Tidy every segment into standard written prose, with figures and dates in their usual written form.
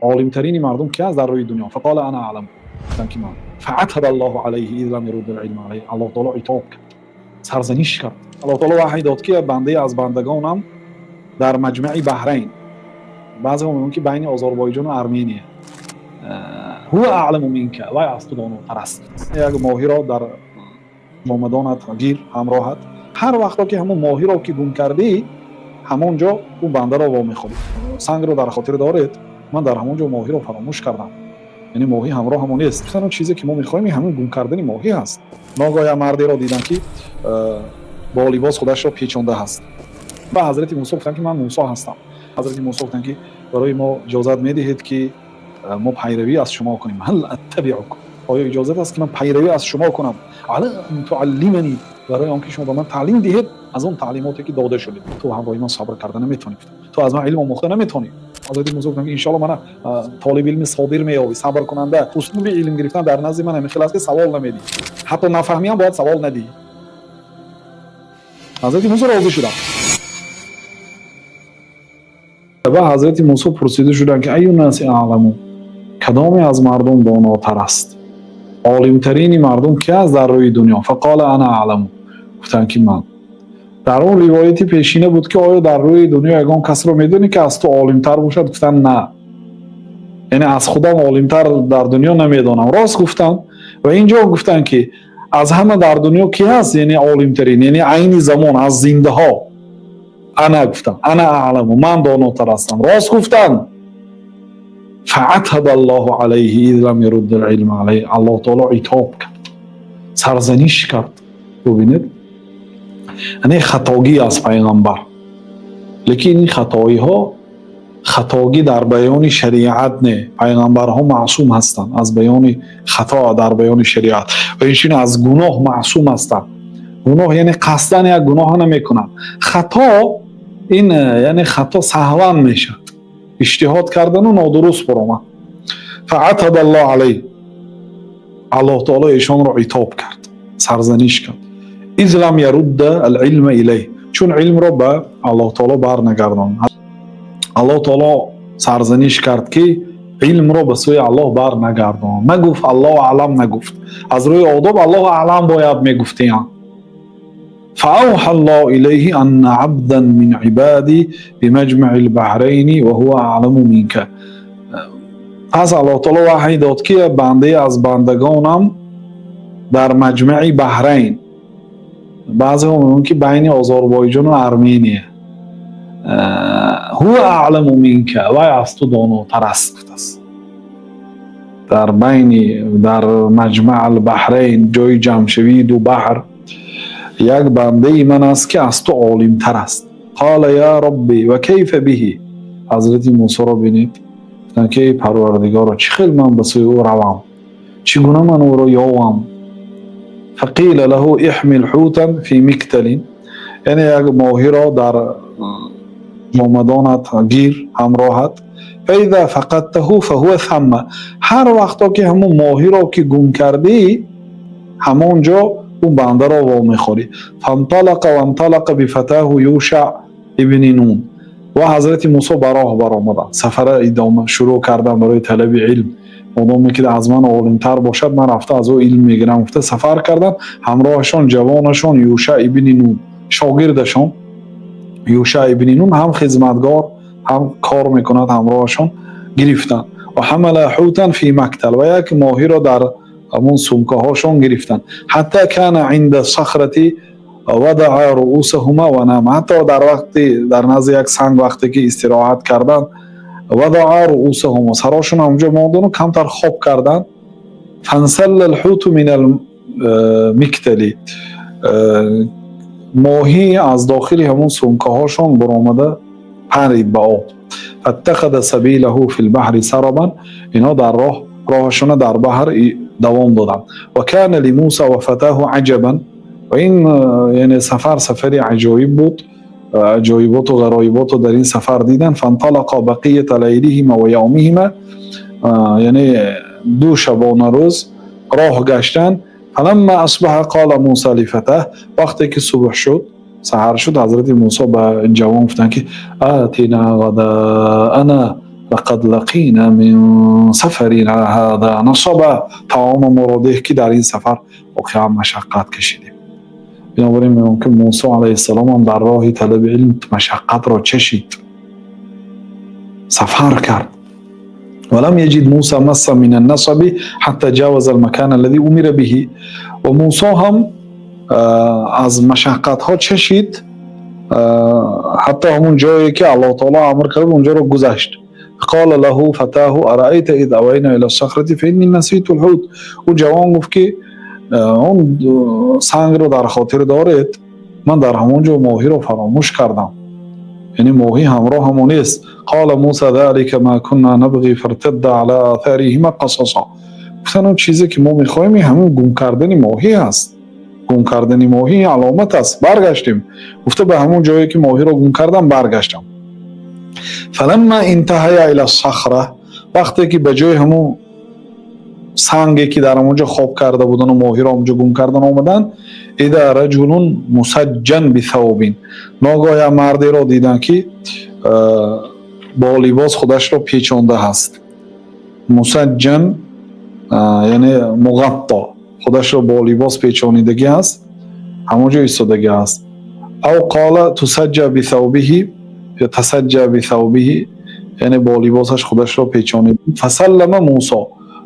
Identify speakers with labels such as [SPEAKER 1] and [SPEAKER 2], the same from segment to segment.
[SPEAKER 1] عالمترین مردم کی است در روی دنیا؟ فقال انا اعلم، گفتن که من. فعتب الله علیه اذ لم يرد العلم علیه، الله تعالی عتاب کرد، سرزنش کرد. الله تعالی وحی داد که بنده از بندگانم در مجمع بحرین، بعضی ها میگن که بین آذربایجان و ارمنیه، هو اعلم منک، وای از تو داناتر است. یک ماهی را در مامدانت گیر همراهت، هر وقتا که همون ماهی را که گم کردی همونجا اون بنده را وامی خورید. سنگ رو در خاطر دارید، من در همونجا ماهی را فراموش کردم، یعنی ماهی همراه همون نیست. مثلا چیزی که ما میخوایم همون گم کردن ماهی هست. ناگاه مردی را دیدن که با لباس خودش را پیچانده هست. با حضرت موسی گفتن که من موسی هستم. حضرت موسی گفتن که برای ما اجازه میدهید که ما پیروی از شما کنیم؟ هل اتبعکم، آیا اجازه است که من پیروی از شما کنم؟ علی ان تعلمنی، برای آنکه شما به من تعلیم دهید از اون تعلیماتی که داده شده. تو هم با من صبر کردن نمیتونی، تو از من علم آموختن نمیتونی. حضرت موسی گفتن که ان شاء الله من طالب علم صابر میاوی، صبر کننده. اسلوب علم گرفتن در نزد من همین خلاص که سوال نمیدی، حتی نفهمی هم باید سوال ندی. حضرت موسی راضی شدن. و حضرت موسی پرسیده شدن که ای الناس اعلم، کدام از مردم داناتر است؟ عالمترین مردم کی است در روی دنیا؟ فقال انا اعلم، گفتن که من. در اون روایتی پیشینه بود که آیا در روی دنیا یگان کس رو میدونی که از تو عالمتر باشد؟ گفتن نه، یعنی از خودم عالمتر در دنیا نمیدانم. راست گفتن. و اینجا گفتن که از همه در دنیا کی هست یعنی عالمترین، یعنی عین زمان از زنده ها. انا گفتن انا اعلم، من داناتر هستم. راست گفتن. فعتب الله علیه اذ لم يرد العلم علیه، الله تعالی عتاب کرد، سرزنش کرد. ببینید یعنی خطاگی از پیغمبر، لیکن این خطایی ها خطاگی در بیان شریعت نه. پیغمبرها معصوم هستند از بیان خطا در بیان شریعت، و ایشون از گناه معصوم هستند. گناه یعنی قصدن یک گناه نمیکنن. خطا این یعنی خطا سهوا میشه، اجتهاد کردن و نادرست برآمد. فعتب الله علیه، الله تعالی ایشان را عتاب کرد، سرزنش کرد. اذ لم يرد العلم الیه، چون علم را به الله تعالی برنگرداند. الله تعالی سرزنش کرد که علم را به سوی الله برنگرداند. نگفت الله اعلم، نگفت. از روی آداب الله اعلم باید میگفتیم. فاوحى الله الیه ان عبدا من عبادی بمجمع البحرین وهو اعلم منک. پس الله تعالی وحی داد که بنده از بندگانم در مجمع بحرین، بعضی هم میگن که بین آذربایجان و ارمنیه، هو اعلم منک، وای از تو داناتر است. در بین در مجمع البحرین، جای جمع شوی دو بحر، یک بنده من است که از تو عالم تر است. قال یا ربی و کیف به، حضرت موسی را بینید که پروردگارا چه خیلی من به سوی او روم، چگونه من او را یاوم؟ فقیل له احمل حوتا فی مکتل، یعنی یک ماهی را در مامدانت گیر همراهت. فاذا فقدته فهو ثم، هر وقتا که همون ماهی را که گم کردی همونجا اون بنده را وامی خوری. فانطلق و انطلق بفتاه یوشع ابن نون، و حضرت موسی براه برآمدند، سفر ادامه شروع کردن برای طلب علم. مادامی که از من عالمتر باشد من رفته از او علم میگیرم. گفته سفر کردن، همراهشان جوانشان یوشع ابن نون، شاگردشان یوشع ابن نون هم خدمتگار هم کار میکند، همراهشان گرفتن. و حمل حوتا فی مکتل، و یک ماهی را در همون سمکه هاشون گرفتن. حتی کان عند صخرتی وضع رؤوسهما و نام، حتی در نزد یک سنگ وقتی که استراحت کردن، وضع رؤوسهما، سراشون همونجا ماندن و کمتر خواب کردن. فانسل الحوت من المکتل، ماهی از داخل همون سمکه هاشون برآمده پرید به آب. فاتخذ سبیله فی البحر سربا، اینا در راهشون در بحر دوام دادن. و کان لموسی و فتاه عجبا، و این یعنی سفر عجایب بود، عجایبات و غرایبات در این سفر دیدن. فانطلقا بقیت لیلهما و یومهما، یعنی دو شبانه روز راه گشتن. فلما اصبح قال موسی لفتاه، وقتی که صبح شد سحر شد، حضرت موسی به جوان گفتن که آتینا غداءنا، لقد لقینا من سفرنا هذا نصبا، تمام مراده که در این سفر واقعا مشقت کشیدیم. بنابراین میگم که موسی علیه السلام هم در راه طلب علم مشقت را چشید، سفر کرد. ولم یجد موسی مس من النصب حتی جاوز المکان الذي امر به. و موسی هم از مشقت ها چشید حتی همون جایی که الله تعالی امر کرد اونجا رو گذشت. قال له فتاه ارأيت اذ اوینا الى الصخره فاني نسيت الحوت. او جوان گفت که اون سنگ رو در خاطر دارید، من در همونجا ماهی رو فراموش کردم، یعنی ماهی همراه همون است. قال موسی ذلك ما كنا نبغي فارتد على آثارهما قصصا. گفتن اون چیزی که ما میخوایم همون گم کردن ماهی هست، گم کردن ماهی علامت است. برگشتیم، گفته به همون جایی که ماهی رو گم کردم برگشتم. فلما انتهى الى الصخره، وقتی که به جای همون سنگی که در اونجا خواب کرده بودن و ماهی را اونجا گم کردن آمدن، اذا رجل مسجن بثوب، ناگاه مردی را دیدن که با لباس خودش را پیچانده هست. مسجن یعنی مغطا، خودش را با لباس پیچانیدگی هست، همونجا ایستادگی هست. او قال تسجى بثوبه یا تسجى بثوبه، یعنی با لباسش خودش را پیچانید. فسلم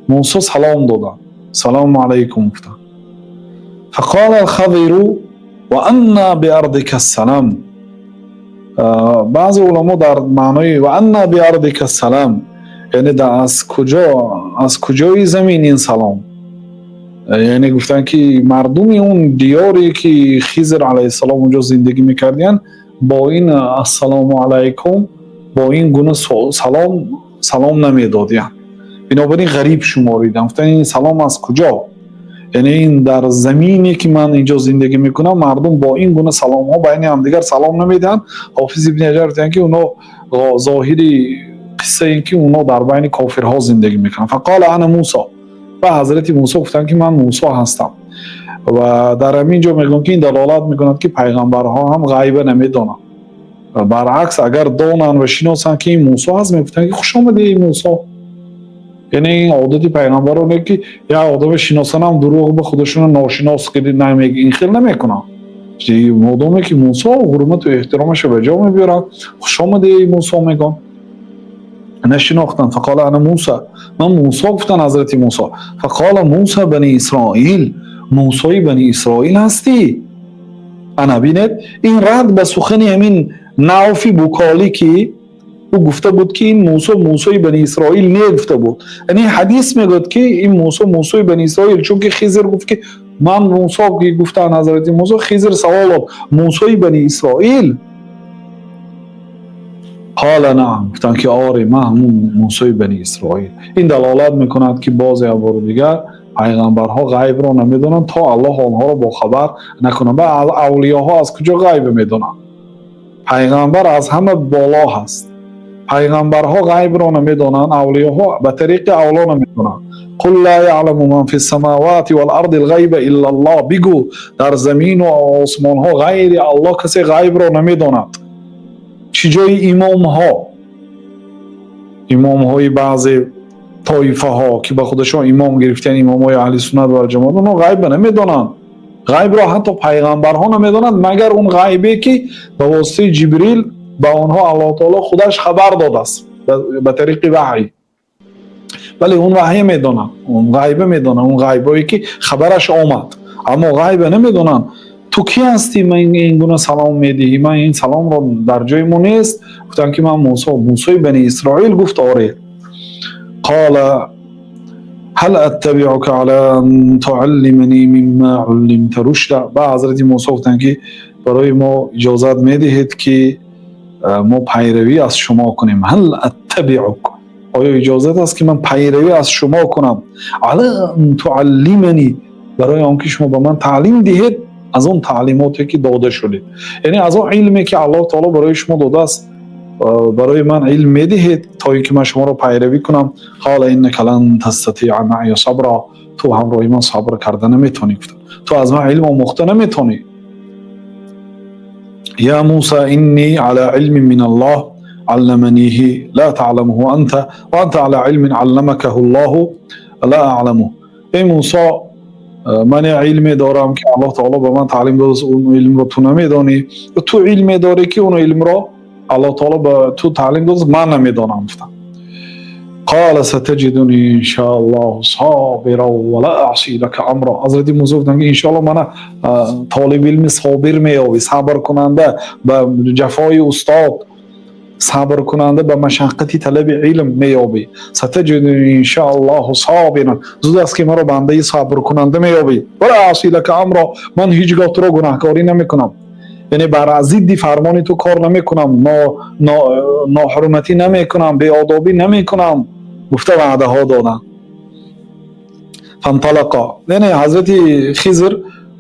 [SPEAKER 1] موسی سلام دادن، سلام علیکم گفتن. فقال الخضر و انا بارضک السلام. بعض علما در معنای و انا بارضک السلام یعنی از کجای زمین این سلام، یعنی گفتن که مردمی اون دیاری که خضر علیه السلام اونجا زندگی میکردین با این السلام علیکم با این گونه سلام نمیدادین، بنابراین غریب شماریدن. گفتن این سلام از کجا؟ یعنی این در زمینی که من اینجا زندگی میکنم مردم با این گونه سلام ها بین هم دیگر سلام نمیدن. حافظ ابن حجر گفتن که اونا ظاهری قصه این که اونا در بین کافرها زندگی میکنن. فقال انا موسی، و حضرت موسی گفتن که من موسی هستم. و در همینجا میگن که این دلالت میکند که پیغمبرها هم غیب نمیدونن، برعکس اگر دانن و شناسن که این موسی هست میگفتن که خوش آمدی این موسی. یعنی این عادت پیغمبرانه که یا آدم شناسان هم دروغ به خودشون ناشناس که نمیگه این خیلی نمیکنن، مادامی که موسی و حرمت و احترامش به جا میبیرن خوش آمده ای موسی میگن. نشناختن. فقال انا موسی، من موسی گفتن حضرت موسی. فقال موسی بنی اسرائیل، موسی بنی اسرائیل هستی؟ انا بینید این رد به سخن همین نوفی بوکالی که او گفته بود که این موسی بنی اسرائیل نگفته بود. یعنی حدیث میگه که این موسی بنی اسرائیل، چون که خضر گفت که من موسی گفتن حضرت موسی، خضر سوال موسی بنی اسرائیل؟ قال نعم، گفتن که آره من همون موسی بنی اسرائیل. این دلالت میکند که بعضی بار دیگر پیغمبرها غیب را نمیدونن تا الله آنها را با خبر نکنه. و اولیاها از کجا غیب میدونن؟ پیغمبر از همه بالا هست، پیغمبرها غیب را نمیدونن، اولیاها به طریق اولا نمیدونن. قل لا یعلم من فی السماوات والارض الغیب الا الله، بگو در زمین و آسمان ها غیر الله کسی غیب را نمیدوند. چجای امام های بعضی طایفه ها که به خودشان امام گرفتن، امام های اهل سنت و جماعت، اونا غیب نمیدونن. غیب را حتی پیغمبرها نمیدونند مگر اون غیبی که به واسطه جبریل به آنها الله تعالی خودش خبر داده است به طریق وحی. ولی اون وحی میدونن، اون غیب میدونن، اون غیبایی که خبرش آمد، اما غیب نمیدونن. تو کی هستی من این گونه سلام میدهی؟ من این سلام را در جای من نیست. گفتن که من موسی بنی اسرائیل. گفت آره. قال هل اتبعك على ان تعلمني مما علمت رشدا. با حضرت موسی گفتن که برای ما اجازت میدهید که ما پیروی از شما کنیم. هل اتبعک، آیا اجازت است که من پیروی از شما کنم؟ علی ان تعلمنی، برای آنکه شما به من تعلیم دهید از اون تعلیماتی که داده شدید، یعنی از اون علمی که الله تعالی برای شما داده است برای من علم میدهید تا اینکه من شما رو پیروی کنم. قال انک لن تستطیع معی صبرا، تو همراه من صبر کردن نمیتونی، تو از من علم آموخته نمیتونی. یا موسی انی علی علم من الله علمنيه لا تعلمه وأنت على علم علمكه الله لا أعلمه. ای موسی من علم دارم که الله تعالی به من تعلیم داده، اون علم رو تو نمیدانی، تو علم داری که اون علم رو الله تعالی به تو تعلیم داده من نمیدانم. قال ستجدني ان شاء الله صابرا ولا اعصي لك امرا. حضرت موسی گفتن که ان شاء الله من طالب علم صابر میابی، صبر کننده به جفای استاد، صبر کننده به مشقتی طلب علم میابی. ستجدني ان شاء الله صابرا، زود است که مرا بنده صبر کننده میابی. ولا اعصي لك امرا، من هیچگاه تو را گناهکاری نمیکنم، یعنی بر ضد فرمان تو کار نمیکنم، ناحرمتی نمیکنم، بیادابی نمیکنم. گفته وعده ها دادن. فانطلقا، یعنی حضرت خضر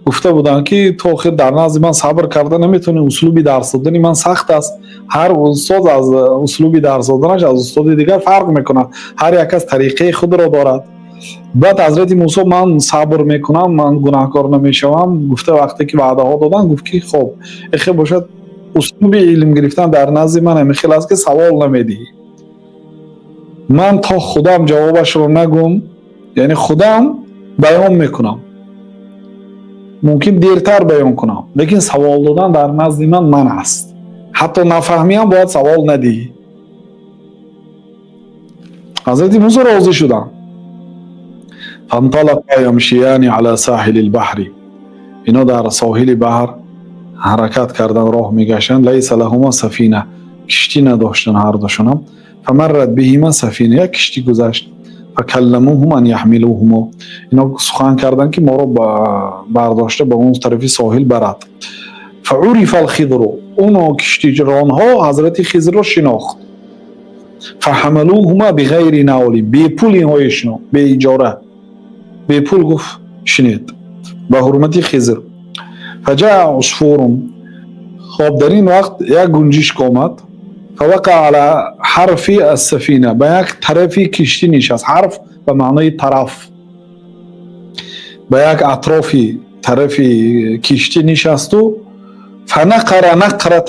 [SPEAKER 1] گفته بودن که تو خود در نزد من صبر کرده نمیتونی، اسلوبی درس دادن من سخت است. هر استاد از اسلوبی درس دادنش از استاد دیگر فرق میکنه، هر یک از طریقه خود را دارد. بعد حضرت موسی من صبر میکنم، من گناهکار نمیشوم. گفته وقتی که وعده ها دادن گفت که خب اخی باشد اسلوب علم گرفتن در نزد من همیخیل است که سوال نمیدی، من تا خودم جوابش رو نگم، یعنی خودم بیان میکنم، ممکن دیرتر بیان کنم، لیکن سوال دادن در نزد من است. حتی نفهمیم باید سوال ندی. حضرت موسی راضی شدن. فانطلقا یمشیان علی ساحل البحر، اینا در ساحل بحر حرکت کردن، راه میگشتن. لیس لهما سفینه، کشتی نداشتن هر دوشون. فمرت بهما سفینه، یک کشتی گذشت. فکلموهم ان یحملوهما، اینا سخن کردن که ما رو برداشته به اون طرفی ساحل برد. فعرف الخضر، اون کشتی ران ها حضرت خضر رو شناخت. فحملوهما بغیر نول، بی پول اینها شنو، بی اجاره، بی پول گفت شنید به حرمت خضر. فجاء عصفور، خب در این وقت یک گنجشک آمد. فوقع على حرف السفینه، به یک طرفی کشتی نشست. حرف به معنای طرف، به یک اطرافی طرفی کشتی نشست و فنقر نقرة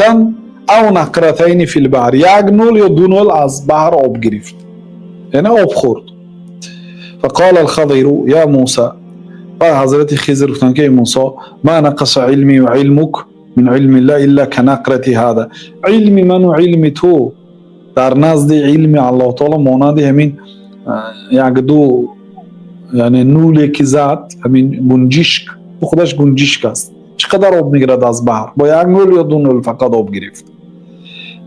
[SPEAKER 1] او نقرتین فی البحر، یک نول یا دو نول از بحر آب گرفت، یعنی آب خورد. فقال الخضر یا موسی، و حضرت خضر گفتن که موسی ما نقص علمی و علمک من علم الله الا كنقرة هذا، علم من و علم تو در نزد علم الله تعالی مانند همین یک دو، یعنی نولی که زد، همین گنجشک، خودش گنجشک است، چقدر آب میگیرد از بحر؟ با یک نول یا دو نول فقط آب گرفت.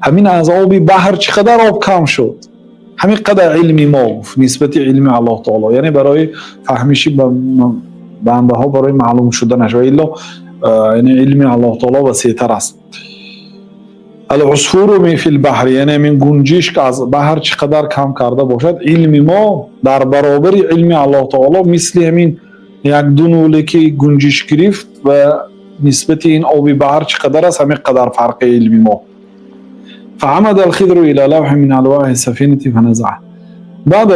[SPEAKER 1] همین از آب بحر چقدر آب کم شد، همین قدر علمی ما نسبت علم الله تعالی، یعنی برای فهمیش بنده ها، برای معلوم شدنش، و الا یعنی علم الله تعالی وسیع‌تر است. العصفور فی البحر، یعنی من گنجشک از بحر چقدر کم کرده باشد، علم ما در برابر علم الله تعالی مثل همین یک دو نولی که گنجشک گرفت و نسبت این آب بحر چقدر است، همین قدر فرق علم ما. فعمد الخضر الى لوح من الواح السفینه فنزعه. بعد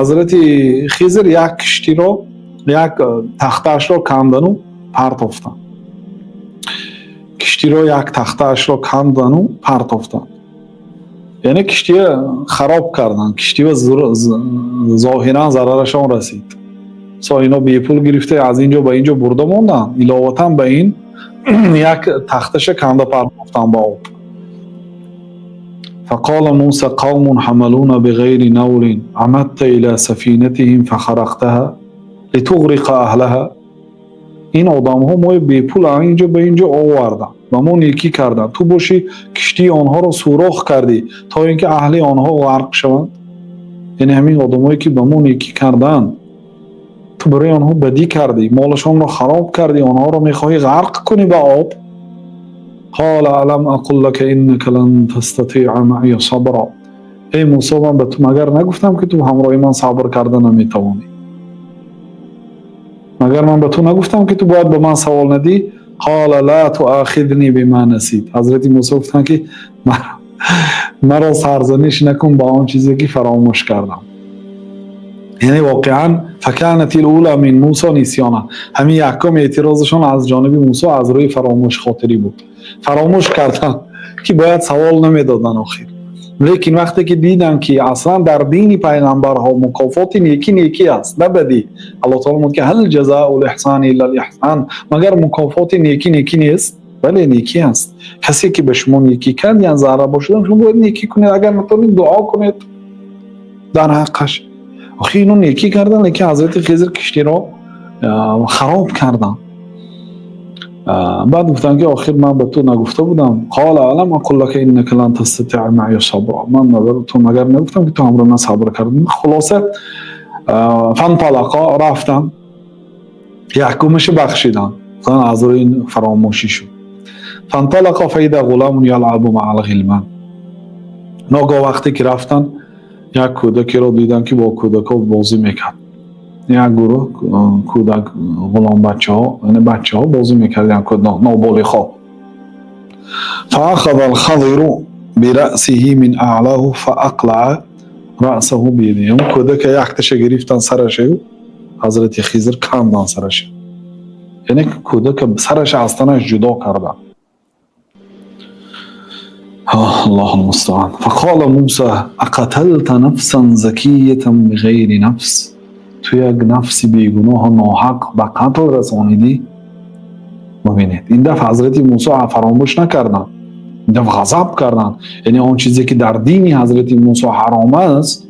[SPEAKER 1] حضرت خضر یک کشتی رو، یک تخته‌اش رو کندن و پرتافتن، کشتی رو یک تخته‌اش رو کندن و پرتافتن، یعنی کشتی خراب کردن، کشتی و ظاهرا ضررشان رسید. اینا بی پول گرفته از اینجا به اینجا برده موندن، علاوه به این یک تختش کنده پرتافتن با آب. فقال موسی قوم حملون بغیر نول عمدت الى سفینتهم فخرقتها لتغرق اهلها، این آدم ها ما بی پول اینجا به اینجا آوردن و ما نیکی کردن، تو باشی کشتی آنها رو سوراخ کردی تا اینکه اهل آنها غرق شوند. یعنی همین آدم هایی که به ما نیکی کردن تو برای آنها بدی کردی، مالشان رو خراب کردی، آنها رو میخواهی غرق کنی به آب. قال علم اقل لك انك لن تستطيع معي صبرا، ای موسی من به تو مگر نگفتم که تو همراه من صبر کردن نمیتوانی؟ مگر من به تو نگفتم که تو باید به من سوال ندی؟ قال لا تؤاخذني بما نسيت، حضرت موسی گفتن که مرا سرزنش نکن با آن چیزی که فراموش کردم. یعنی واقعا فکانت الاولى من موسی نسیانا، همین یکم اعتراضشون از جانب موسی از روی فراموش خاطری بود، فراموش کردن که باید سوال نمیدادن آخر. لیکن وقتی که دیدن که اصلا در دین پیغمبرها مکافات نیکی است، نه بدی. الله تعالی میگه که هل جزاء الاحسان الا الاحسان، مگر مکافات نیکی نیست؟ بله نیکی است. کسی که به شما نیکی کرد یا ضرر باشد شما باید نیکی کنید، اگر نتونید دعا کنید در حقش. آخه اینو نیکی کردن لیکن حضرت خضر کشتی رو خراب کردن. بعد گفتن که آخر من به تو نگفته بودم؟ قال علم اقول لك انك لن تستطيع معي صبرا، من تو مگر نگفتم که تو همراه من صبر کردی؟ خلاصه فانطلقا، رفتن، یحکمش بخشیدن، از این فراموشی شد. فانطلقا فاذا غلام يلعب مع الغلمان، ناگاه وقتی که رفتن یک کودکی رو دیدن که با کودکا بازی میکرد. یک گروه کودک غلام بچه ها بازی میکردن که نابالغ‌ها. فاخذ الخضر برأسه من اعلاه فاقلع رأسه بیده، اون کودک یختش گرفتن سرش، حضرت خضر کندن سرش، یعنی کودک سرش از تنش جدا کردن. الله المستعان. فقال موسى اقتلت نفسا زكية بغير نفس، تو یک نفس بیگناه ناحق به قتل رسانیدی. ببینید این دفعه حضرت موسی فراموش نکردن، این دفعه غضب کردن. یعنی اون چیزی که در دین حضرت موسی حرام است،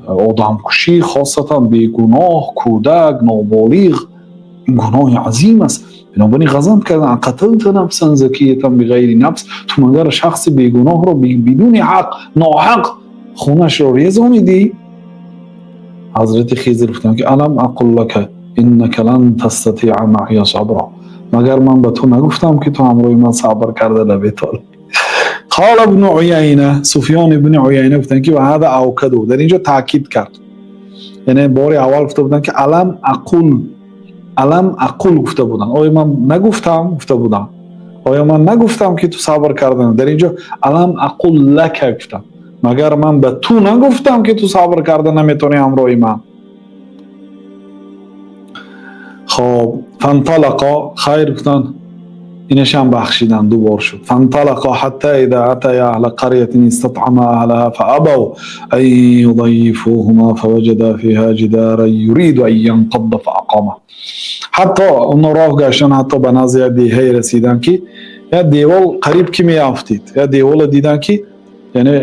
[SPEAKER 1] آدم کشی، خاصتا بیگناه، کودک، نابالغ، این گناه عظیم است. بنابراین غضب کردن. قتلت نفسا زکیة بغیر نفس، تو مگر شخص بیگناه رو بدون حق ناحق خونش رو ریزانیدی. حضرت خضر گفتن که الم اقل لك انك لن تستطيع معي صبرا، مگر من به تو نگفتم که تو همراه من صبر کرده نمیتونی؟ قال ابن عیینه، سفیان ابن عیینه گفتن که و هذا اوکدو، در اینجا تاکید کرد. یعنی بار اول گفته بودن که الم اقل گفته بودن، آیا من نگفتم گفته بودم، آیا من نگفتم که تو صبر کردن؟ در اینجا الم اقل لک گفتم، مگر من به تو نگفتم که تو صبر کردن نمیتونی همراه من؟ خب فانطلقا، خیر گفتن اینش هم بخشیدن، دوبار شد. فانطلقا حتی اذا اتیا اهل قرية استطعما اهلها فابوا ان يضيفوهما فوجدا فيها جدارا يريد ان ينقض فاقامه. حتی اون راه گشتن، حتی به نزد دیهی رسیدن که یا دیوال قریب که می افتید، یا دیوال دیدن که یعنی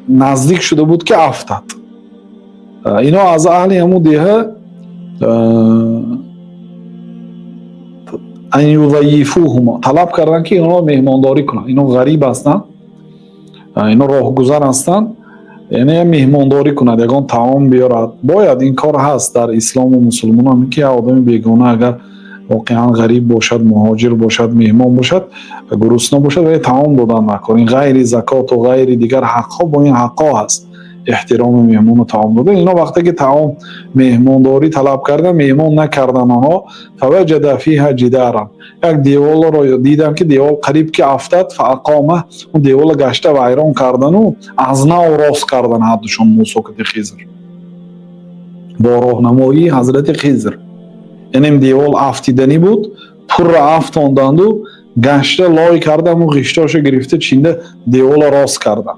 [SPEAKER 1] نزدیک شده بود که افتاد. اینا از اهل همون دیه ان یضیفوهما طلب کردن که اینا مهمانداری کنن، اینا غریب هستن، اینا راهگذر هستن، یعنی مهمانداری کنند، یگان طعام بیارد. باید این کار هست در اسلام و مسلمان هم که آدم بیگانه اگر واقعا غریب باشد، مهاجر باشد، مهمان باشد، گرسنه باشد و طعام دادن نکنین. غیر زکات و غیر دیگر حقها با این حقها هست، احترام مهمون و طعام دادن. اینا وقتی که طعام مهمانداری طلب کردن، مهمان نکردن آنها، فوجد فیها جدارا، یک دیوال رو دیدن که دیوال قریب که افتاد، فاقامه، اون دیوال گشته و ایران کردن و از نو راست کردن حدشون موسی که خضر با راهنمایی حضرت خضر. یعنی دیوال افتیدنی بود، پر افتاندند و گشته لای کردن و غشتاشو گرفته چینده دیوال راست کردن.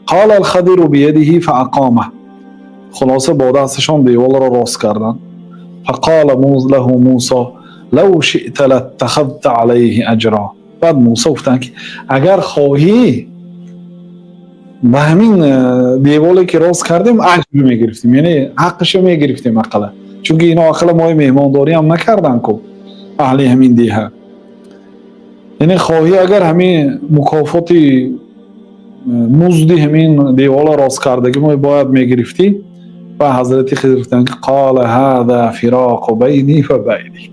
[SPEAKER 1] قال الخضر بیده فاقامه، خلاصه با دستشان دیوال را راست کردن. فقال له موسی لو شئت لاتخذت علیه اجرا، بعد موسی گفتن که اگر خواهی به همین دیوالی که راست کردیم اجر میگرفتیم، یعنی حقش میگرفتیم اقلا، چون که اینا اقلا ما مهمانداری هم نکردن که اهل همین دیه. یعنی خواهی اگر همین مکافاتی مزدی همین دیوال راست کردگی ما باید میگرفتی. و حضرت خضر گفتن که قال هذا فراق بینی و بینک،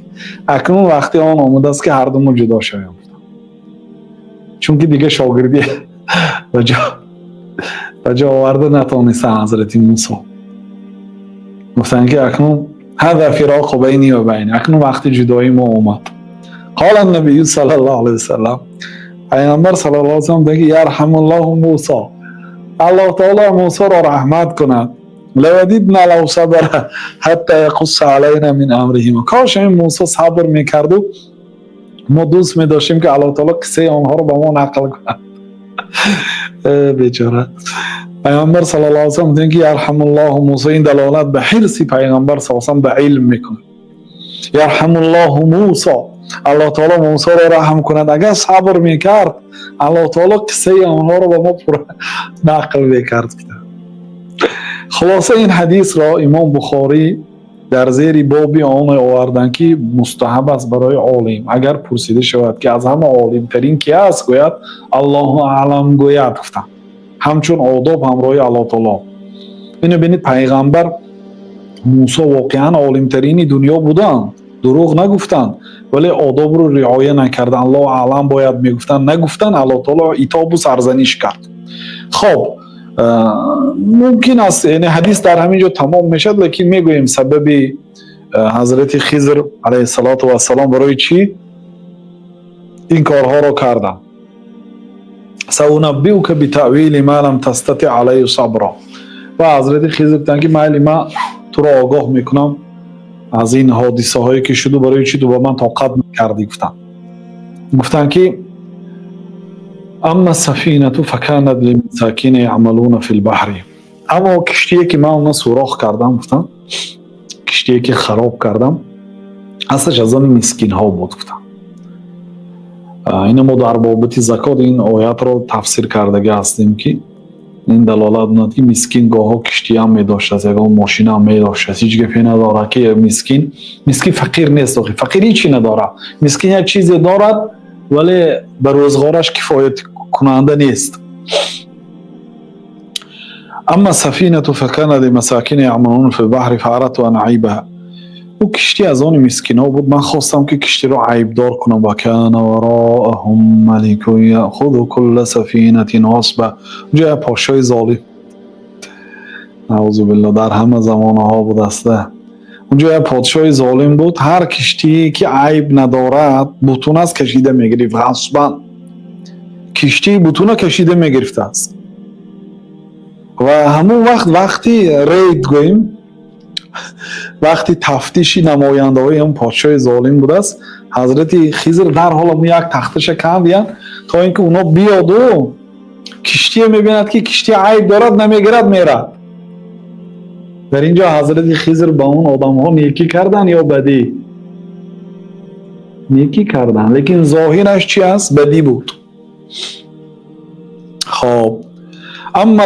[SPEAKER 1] اکنون وقتی آن آمده است که هر دومون جدا شویم، چون که دیگه شاگردی و جا آورده نتونستن حضرت موسی. گفتن که اکنون هذا فراق بینی و بینک، اکنون وقتی جدایی ما اومد. قال النبی صلی الله علیه وسلم، پیامبر صلی الله علیه وسلم دیگه یرحم الله موسی، الله تعالی موسی را رحمت کند. لودیدنا لو صبر حتی یقص علینا من امرهم، کاش این موسی صبر میکرد و ما دوست میداشتیم که الله تعالی قصه آنها رو به ما نقل کند. بیچاره. پیامبر صلی الله علیه و سلم میگه که یرحم الله موسی، این دلالت به حرص پیامبر صلی الله علیه و سلم به علم میکنه. یرحم الله موسی، الله تعالی موسی را رحم کند، اگر صبر میکرد الله تعالی قصه آنها رو به ما پر نقل میکرد. خلاصه این حدیث را امام بخاری در زیر بابی آن آوردن که مستحب است برای عالم اگر پرسیده شود که از همه عالم ترین کی است، گوید الله اعلم گوید گفتن، همچون آداب همراه الله تعالی. اینو ببینید پیغمبر موسی واقعا عالم ترین دنیا بودن، دروغ نگفتن، ولی آداب رو رعایت نکردن. الله اعلم باید میگفتن، نگفتن، الله تعالی عتاب و سرزنش کرد. خب ممکن است یعنی حدیث در همینجا تمام میشد، لیکن میگوییم سبب حضرت خضر علیه السلام برای چی این کارها رو کردن. سأنبئک بتأویل ما لم تستطع علیه صبرا. و حضرت خضر گفتن که من تو رو آگاه میکنم از این حادثه هایی که شده، برای چی تو با من طاقت نکردی. گفتن که اما السفینه فکانت للمساکین یعملون فی البحر. اما کشتی که من اون سوراخ کردم، گفتن کشتی که خراب کردم اصلش از آن مسکین ها بود. گفتن این ما در بابت زکات این آیات رو تفسیر کرده هستیم که این دلالت می‌کند که مسکین گاه ها کشتی هم می داشته است، گاه ماشین هم می داشته است، هیچ گپی نداره که مسکین فقیر نیست. فقیر هیچی نداره، مسکین یک چیزی دارد ولی به روزگارش کفایت کننده نیست. اما سفینه فکانت لمساکین یعملون فی البحر فاردت ان اعیبها. او کشتی از آن مسکینا بود، من خواستم که کشتی رو عیب دار کنم. و کان وراءهم ملک یأخذ کل سفینه غصبا. اونجا پادشاه ظالم، نعوذ بالله، در همه زمانه ها بود استه. اونجا یه پادشاه ظالم بود، هر کشتی که عیب ندارد بتون از کشیده میگرفت غصبا. کشتی بتون کشیده میگرفته است. و همون وقتی رید گویم، وقتی تفتیشی نماینده های اون پادشاه ظالم بود است، حضرت خضر در حال یک تختش کندین تا اینکه اونا بیاد و کشتی میبیند که کشتی عیب دارد نمیگیرد میرد. در اینجا حضرت خضر با اون آدم ها نیکی کردن یا بدی؟ نیکی کردن، لیکن ظاهرش چی است؟ بدی بود. خب اما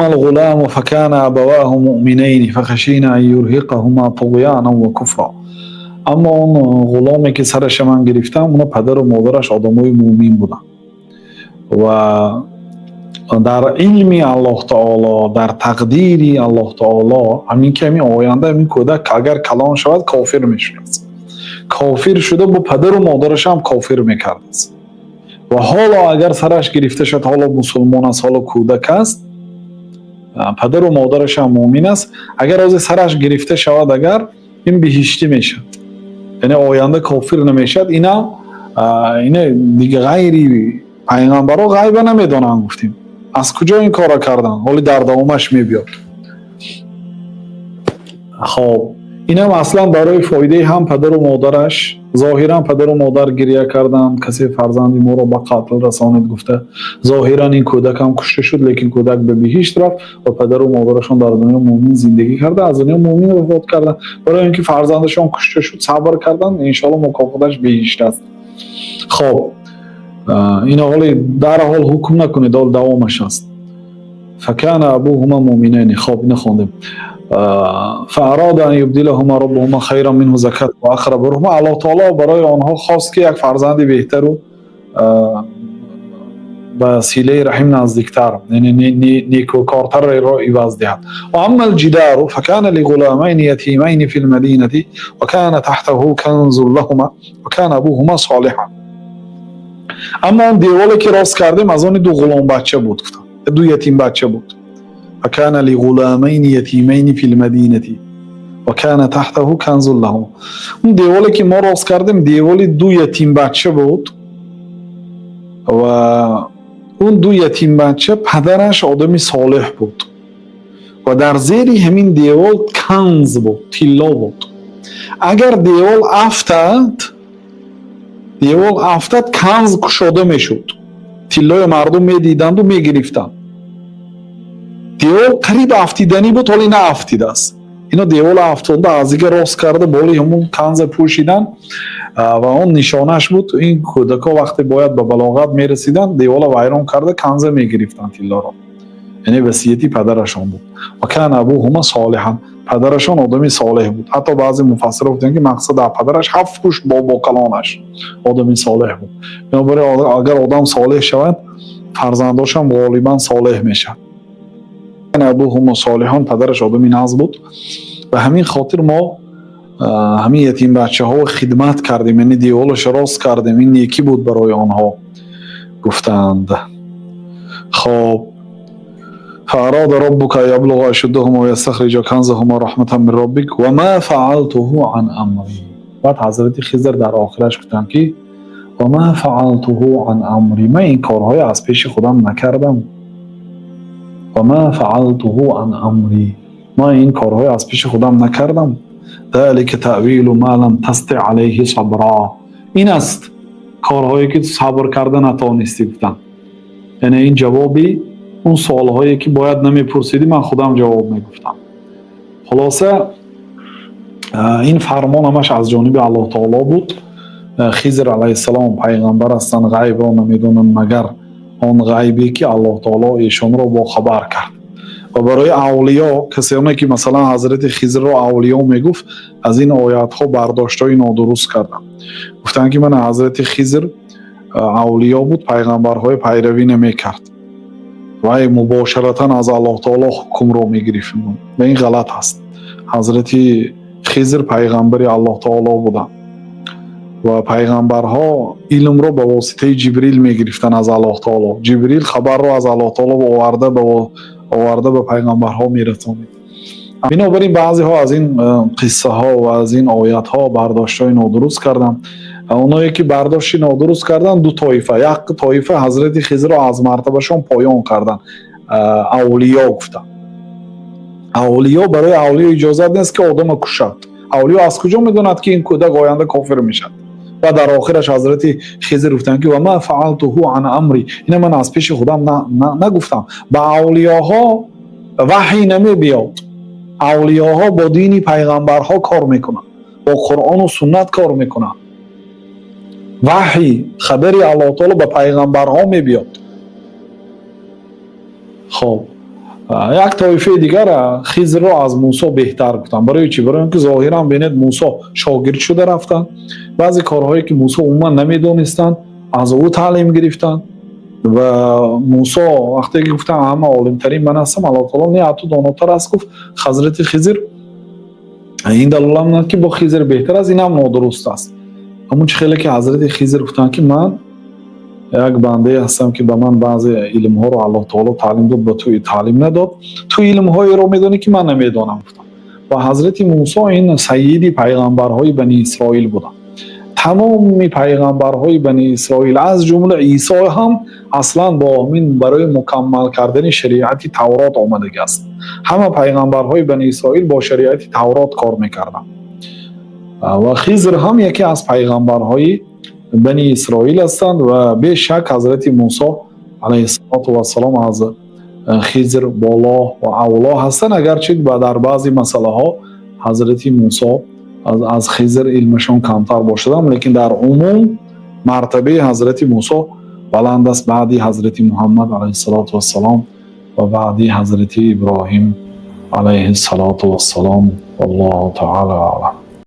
[SPEAKER 1] الغلام فكان ابواه مؤمنین فخشینا ان یرهقهما طغیانا و کفرا. اما اون غلامی که سرش من گرفتم، اونا پدر و مادرش آدمای مؤمن بودن و در علم الله تعالی، در تقدیر الله تعالی، همین که همین آینده همین کودک اگر کلان شود کافر میشود، کافر شده با پدر و مادرش هم کافر میکرد است. و حالا اگر سرش گرفته شد، حالا مسلمان است، حالا کودک است، پدر و مادرش هم مؤمن است، اگر از سرش گرفته شود اگر این بهشتی میشد، یعنی آینده کافر نمیشد. اینا دیگه غیری پیغمبرا غیب نمیدونن. گفتیم از کجا این کارا کردن، حالی در دوامش میبیاد. خب اینم اصلا برای فایده هم پدر و مادرش، ظاهرا پدر و مادر گریه کردن کسی فرزندی ما رو به قتل رساند، گفته ظاهرا این کودک هم کشته شد، لیکن کودک به بهشت رفت و پدر و مادرشون در دنیا مؤمن زندگی کرده، از دنیا مؤمن وفات کردن. برای اینکه فرزندشون کشته شد صبر کردن، ان شاء الله مکافاتش بهشت است. خب این حالی در حال حکم نکنید، دوامش است. فکان ابوهما مؤمنین. خب اینو خوندیم. فاراد ان یبدلهما ربهما خیرا منه زکات و اقرب رحمه. الله تعالی برای آنها خواست که یک فرزند بهتر و به صله رحم نزدیکتر، یعنی نیکوکارتر را عوض دهد. و اما الجدار فکان لغلامین یتیمین فی المدینه و کان تحته کنز لهما و کان ابوهما صالحا. اما اون دیوالی که راست کردیم از آن دو غلام بچه بود، دو یتیم بچه بود. فكان لغلامین یتیمین فی المدینه و کان تحته کنز لهما. اون دیوالی که ما راست کردیم دیوالی دو یتیم بچه بود و اون دو یتیم بچه پدرش آدمی صالح بود و در زیر همین دیوال کنز بود، طلا بود. اگر دیوال افتاد کنز کشاده میشد. тиллои мардум медиданду мегирифтанд. девол қариб афтидани буд, ҳоле на афтидааст. ино девола афтонда азига рост карда боли ҳамун канза пӯшидан ва он нишонааш буд. ин кӯдако вақте бояд ба балоғат мерасиданд, девола вайрон карда канза мегирифтанд тиллоро. яъне васияти падарашон буд. ва кана абуҳума солиҳан, падарашон одами солеҳ буд. ҳатто баъзе муфассирон гуфтанд ки мақсад аз падараш 7 кушт бобокалонаш одами солеҳ буд. бинобар агар одам солеҳ шавад, фарзандошам ғолибан солеҳ мешавад. абуҳума солиҳон, падараш одами назм буд. ба ҳамин хотир мо ҳамин ятимбачаҳо хидмат кардем, яъне деволаш рост кардем. ин некӣ буд барои онҳо гуфтанд. хоб فأراد ربك يبلغ أشدهما ويستخرج كنزهما رحمة من ربك وما فعلته عن أمري. بعد حضرت خضر در آخرش گفتند که وما فعلته عن أمري، من این کارهای از پیش خودم نکردم. وما فعلته عن أمري، من این کارهای از پیش خودم نکردم. ذلك تأویل ما لم تستطع علیه صبرا، این است کارهایی که صبر کردن نتوانستی. گفتند یعنی این جوابی اون سوالهایی که باید نمیپرسیدی من خودم جواب میگفتم. خلاصه این فرمان همش از جانب الله تعالی بود. خضر علیه السلام پیغمبر هستند، غیب را نمیدونن مگر آن غیبی که الله تعالی ایشان را با خبر کرد. و برای اولیا، کسانی که مثلا حضرت خضر را اولیا میگفت، از این آیات ها برداشتای نادرست کردن. گفتن که من حضرت خضر اولیا بود، پیغمبرهای پیروی نمیکرد و مباشرتا از الله تعالی حکم را میگرفت. و این غلط است. حضرت خضر پیغمبر الله تعالی بودند و پیغمبرها علم را با واسطه جبریل میگرفتن از الله تعالی. جبریل خبر را از الله تعالی آورده به پیغمبرها میرسانید. بنابراین بعضی ها از این قصه ها و از این آیات ها برداشتای نادرست کردن. اونایی که برداشت نادرست کردن دو طایفه. یک طایفه حضرت خضر را از مرتبهشون پایان کردن، اولیا گفتن. اولیا برای اولیا اجازه نیست که آدم کشد. اولیا از کجا میدوند که این کودک آینده کافر میشد؟ و در آخرش حضرت خضر گفتن که و ما فعلته عن امری، این من از پیش خودم نگفتم. با اولیاها وحی نمی بیاد. اولیاها با دین پیغمبرها کار میکنن، با قرآن و سنت کار میکنن. وحی خبری الله تعالی به پیغمبرها می بیاد. خب یک طایفه دیگر خضر را از موسی بهتر گفتن. برای چی؟ برای اینکه ظاهرا ببینید موسی شاگرد شده رفتن، بعضی کارهایی که موسی عموما نمیدونستند از او تعلیم گرفتن. و موسی وقتی که گفتن همه عالم ترین من هستم، الله تعالی نه تو داناتر است، گفت حضرت خضر این دلیل هم که با خضر بهتر از این هم نادرست است. همون خیلی که حضرت خضر گفتن که من یک بنده هستم که به من بعضی علم ها رو الله تعالی تعلیم داد، به توی تعلیم نداد. تو علم های رو میدونی که من نمیدونم. و حضرت موسی این سیدی پیغمبرهای بنی اسرائیل بودن. تمام پیغمبرهای بنی اسرائیل از جمله عیسی هم اصلا با همین برای مکمل کردن شریعت تورات آمده است. همه پیغمبرهای بنی اسرائیل با شریعت تورات کار میکردن. و خضر هم یکی از پیغمبرهای بنی اسرائیل هستند و به شک حضرت موسی علیه السلام از خضر بالا و اولا هستند، اگرچه در بعضی مسئله ها حضرت موسی از خضر علمشان کمتر باشدند، لیکن در عموم مرتبه حضرت موسی بلند است، بعدی حضرت محمد علیه السلام و بعدی حضرت ابراهیم علیه السلام. والله تعالی اعلم.